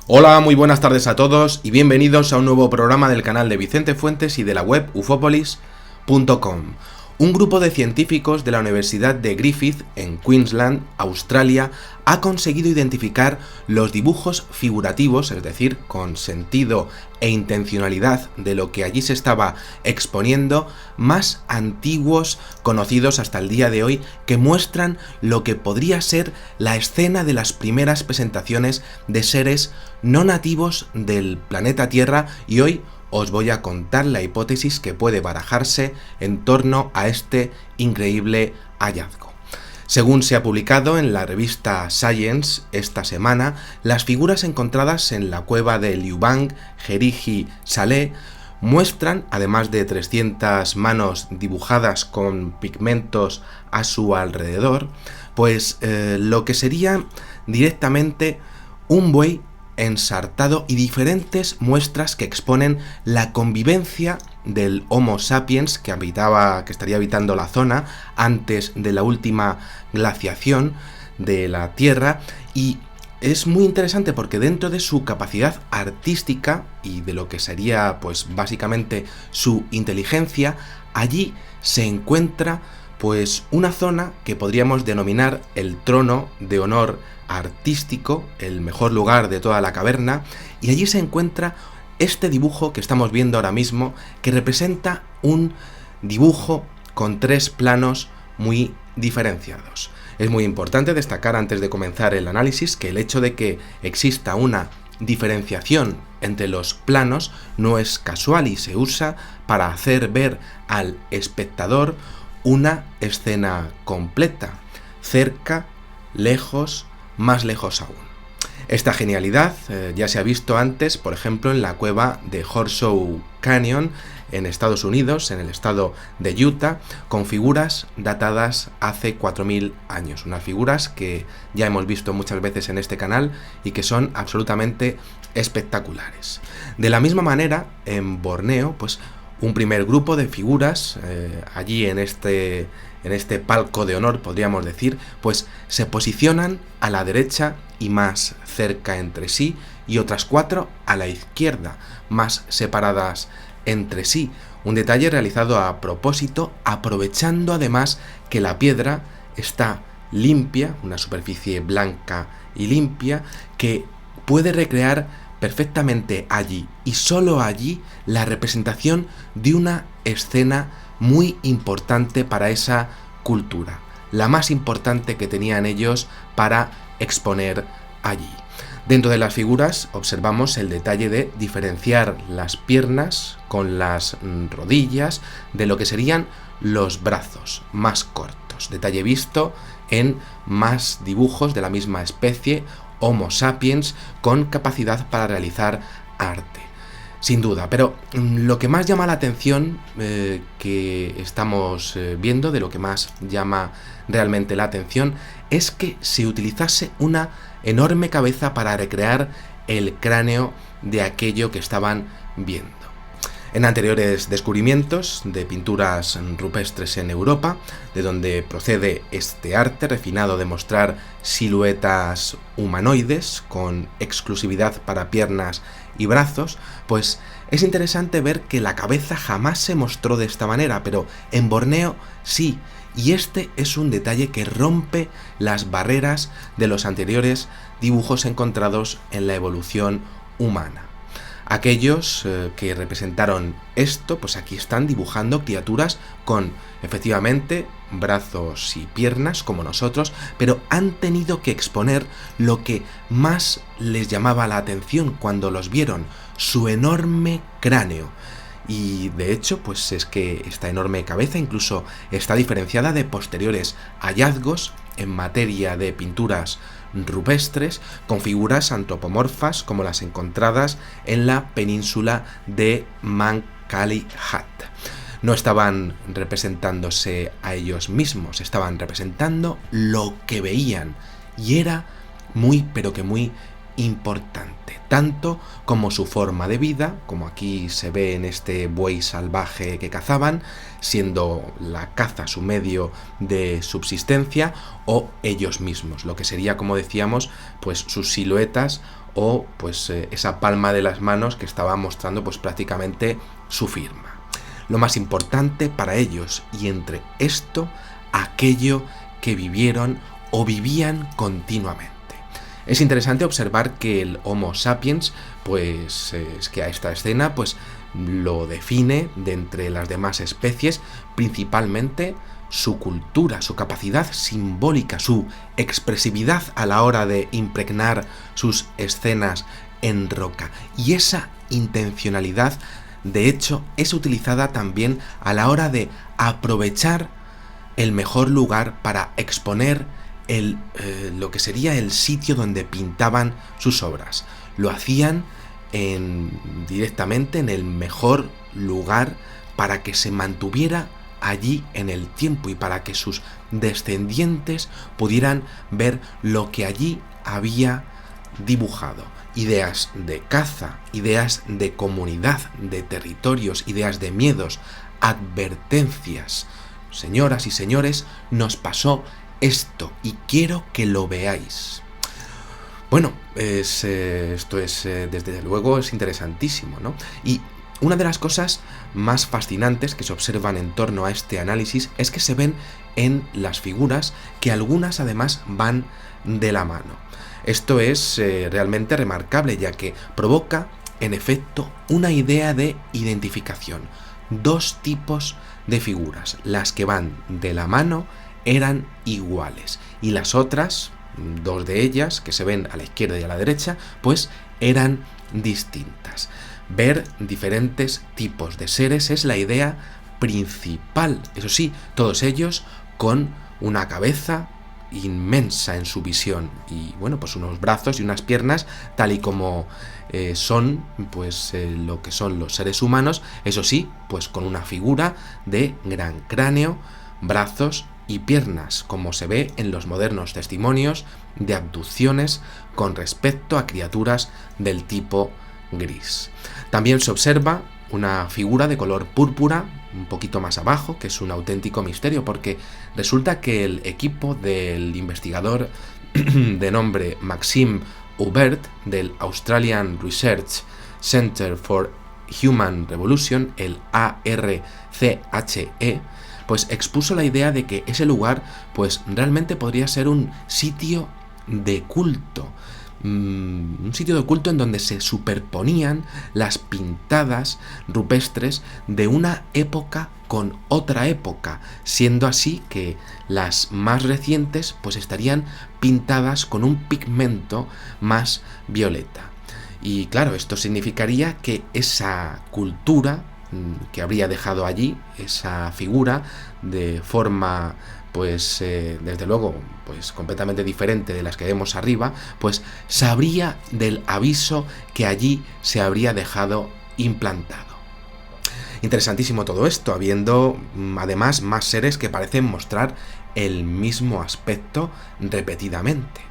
Hola, muy buenas tardes a todos y bienvenidos a un nuevo programa del canal de Vicente Fuentes y de la web ufopolis.com. Un grupo de científicos de la Universidad de Griffith, en Queensland, Australia, ha conseguido identificar los dibujos figurativos, es decir, con sentido e intencionalidad de lo que allí se estaba exponiendo, más antiguos conocidos hasta el día de hoy, que muestran lo que podría ser la escena de las primeras presentaciones de seres no nativos del planeta Tierra, y hoy os voy a contar la hipótesis que puede barajarse en torno a este increíble hallazgo. Según se ha publicado en la revista Science esta semana, las figuras encontradas en la cueva de Liubang, Jeriji Saleh, muestran, además de 300 manos dibujadas con pigmentos a su alrededor, pues lo que sería directamente un buey ensartado y diferentes muestras que exponen la convivencia del Homo sapiens que estaría habitando la zona antes de la última glaciación de la Tierra. Y es muy interesante porque dentro de su capacidad artística y de lo que sería pues básicamente su inteligencia, allí se encuentra pues una zona que podríamos denominar el trono de honor artístico, el mejor lugar de toda la caverna, y allí se encuentra este dibujo que estamos viendo ahora mismo, que representa un dibujo con 3 planos muy diferenciados. Es muy importante destacar antes de comenzar el análisis que el hecho de que exista una diferenciación entre los planos no es casual y se usa para hacer ver al espectador una escena completa, cerca, lejos, más lejos aún. Esta genialidad ya se ha visto antes, por ejemplo, en la cueva de Horseshoe Canyon en Estados Unidos, en el estado de Utah, con figuras datadas hace 4000 años. Unas figuras que ya hemos visto muchas veces en este canal y que son absolutamente espectaculares. De la misma manera, en Borneo, pues un primer grupo de figuras allí en este palco de honor, podríamos decir, pues se posicionan a la derecha y más cerca entre sí, y otras 4 a la izquierda, más separadas entre sí. Un detalle realizado a propósito, aprovechando además que la piedra está limpia, una superficie blanca y limpia, que puede recrear perfectamente allí y solo allí la representación de una escena muy importante para esa cultura, la más importante que tenían ellos para exponer allí. Dentro de las figuras observamos el detalle de diferenciar las piernas con las rodillas de lo que serían los brazos más cortos, detalle visto en más dibujos de la misma especie, Homo sapiens, con capacidad para realizar arte. Sin duda, pero lo que más llama la atención que estamos viendo, de lo que más llama realmente la atención, es que se utilizase una enorme cabeza para recrear el cráneo de aquello que estaban viendo. En anteriores descubrimientos de pinturas rupestres en Europa, de donde procede este arte refinado de mostrar siluetas humanoides con exclusividad para piernas y brazos, pues es interesante ver que la cabeza jamás se mostró de esta manera, pero en Borneo sí, y este es un detalle que rompe las barreras de los anteriores dibujos encontrados en la evolución humana. Aquellos que representaron esto, pues aquí están dibujando criaturas con, efectivamente, brazos y piernas como nosotros, pero han tenido que exponer lo que más les llamaba la atención cuando los vieron, su enorme cráneo. Y de hecho, pues es que esta enorme cabeza incluso está diferenciada de posteriores hallazgos en materia de pinturas rupestres con figuras antropomorfas como las encontradas en la península de Mankali-Hat. No estaban representándose a ellos mismos, estaban representando lo que veían, y era muy, pero que muy importante, tanto como su forma de vida, como aquí se ve en este buey salvaje que cazaban, siendo la caza su medio de subsistencia, o ellos mismos, lo que sería, como decíamos, pues sus siluetas o pues esa palma de las manos que estaba mostrando pues prácticamente su firma. Lo más importante para ellos, y entre esto, aquello que vivieron o vivían continuamente. Es interesante observar que el Homo sapiens, pues es que a esta escena pues lo define de entre las demás especies principalmente su cultura, su capacidad simbólica, su expresividad a la hora de impregnar sus escenas en roca. Y esa intencionalidad, de hecho, es utilizada también a la hora de aprovechar el mejor lugar para exponer lo que sería el sitio donde pintaban sus obras. Lo hacían directamente en el mejor lugar para que se mantuviera allí en el tiempo y para que sus descendientes pudieran ver lo que allí había dibujado. Ideas de caza, ideas de comunidad, de territorios, ideas de miedos, advertencias. Señoras y señores, nos pasó esto y quiero que lo veáis. Bueno, esto es, desde luego, es interesantísimo, ¿no? Y una de las cosas más fascinantes que se observan en torno a este análisis es que se ven en las figuras que algunas además van de la mano. Esto es realmente remarcable, ya que provoca, en efecto, una idea de identificación. Dos tipos de figuras, las que van de la mano eran iguales y las otras, dos de ellas, que se ven a la izquierda y a la derecha, pues eran distintas. Ver diferentes tipos de seres es la idea principal, eso sí, todos ellos con una cabeza inmensa en su visión y bueno, pues unos brazos y unas piernas tal y como son pues lo que son los seres humanos, eso sí, pues con una figura de gran cráneo, brazos y piernas, como se ve en los modernos testimonios de abducciones con respecto a criaturas del tipo gris. También se observa una figura de color púrpura un poquito más abajo, que es un auténtico misterio, porque resulta que el equipo del investigador de nombre Maxime Hubert del Australian Research Centre for Human Revolution, el ARCHE, pues expuso la idea de que ese lugar pues realmente podría ser un sitio de culto. Un sitio de culto en donde se superponían las pintadas rupestres de una época con otra época, siendo así que las más recientes pues estarían pintadas con un pigmento más violeta. Y claro, esto significaría que esa cultura que habría dejado allí, esa figura de forma pues desde luego pues completamente diferente de las que vemos arriba, pues sabría del aviso que allí se habría dejado implantado. Interesantísimo todo esto, habiendo además más seres que parecen mostrar el mismo aspecto repetidamente.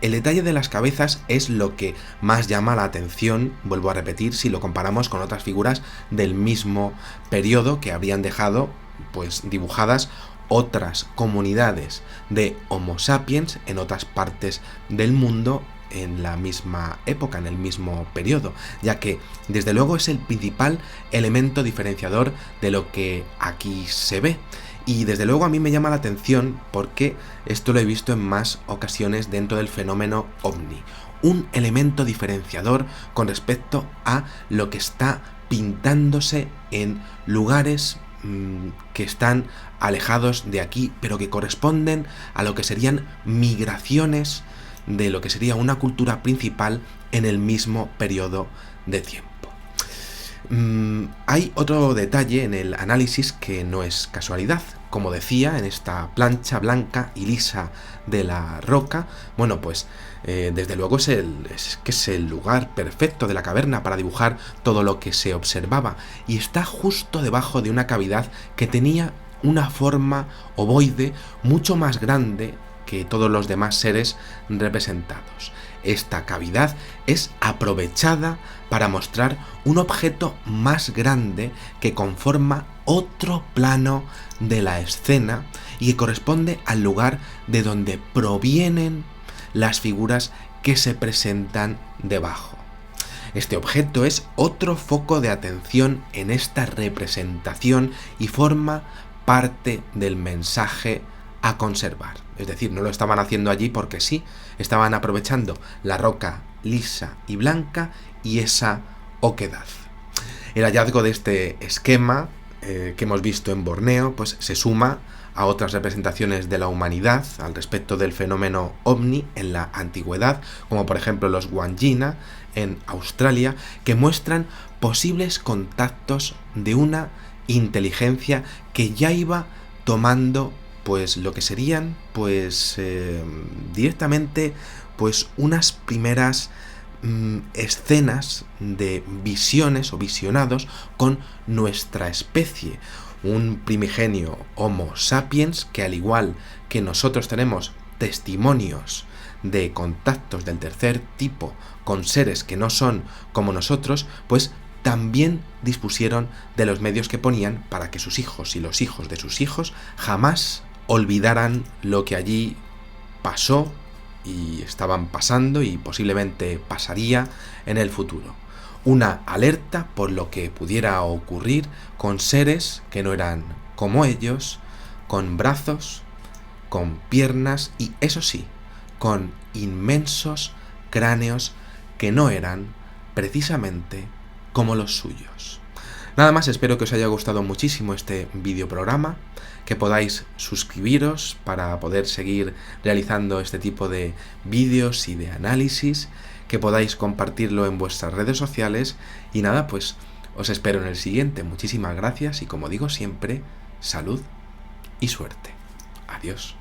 El detalle de las cabezas es lo que más llama la atención, vuelvo a repetir, si lo comparamos con otras figuras del mismo periodo que habrían dejado pues dibujadas otras comunidades de Homo sapiens en otras partes del mundo en la misma época, en el mismo periodo, ya que desde luego es el principal elemento diferenciador de lo que aquí se ve. Y desde luego a mí me llama la atención porque esto lo he visto en más ocasiones dentro del fenómeno ovni. Un elemento diferenciador con respecto a lo que está pintándose en lugares que están alejados de aquí, pero que corresponden a lo que serían migraciones de lo que sería una cultura principal en el mismo periodo de tiempo. Hay otro detalle en el análisis que no es casualidad. Como decía, en esta plancha blanca y lisa de la roca, bueno, pues desde luego es el lugar perfecto de la caverna para dibujar todo lo que se observaba, y está justo debajo de una cavidad que tenía una forma ovoide mucho más grande que todos los demás seres representados. Esta cavidad es aprovechada para mostrar un objeto más grande que conforma otro plano de la escena y que corresponde al lugar de donde provienen las figuras que se presentan debajo. Este objeto es otro foco de atención en esta representación y forma parte del mensaje a conservar. Es decir, no lo estaban haciendo allí porque sí, estaban aprovechando la roca lisa y blanca y esa oquedad. El hallazgo de este esquema que hemos visto en Borneo pues se suma a otras representaciones de la humanidad al respecto del fenómeno ovni en la antigüedad, como por ejemplo los Wandjina en Australia, que muestran posibles contactos de una inteligencia que ya iba tomando pues lo que serían directamente pues unas primeras escenas de visiones o visionados con nuestra especie, un primigenio Homo sapiens que, al igual que nosotros tenemos testimonios de contactos del tercer tipo con seres que no son como nosotros, pues también dispusieron de los medios que ponían para que sus hijos y los hijos de sus hijos jamás olvidaran lo que allí pasó y estaban pasando y posiblemente pasaría en el futuro. Una alerta por lo que pudiera ocurrir con seres que no eran como ellos, con brazos, con piernas y, eso sí, con inmensos cráneos que no eran precisamente como los suyos. Nada más, espero que os haya gustado muchísimo este videoprograma, que podáis suscribiros para poder seguir realizando este tipo de vídeos y de análisis, que podáis compartirlo en vuestras redes sociales y nada, pues os espero en el siguiente. Muchísimas gracias y, como digo siempre, salud y suerte. Adiós.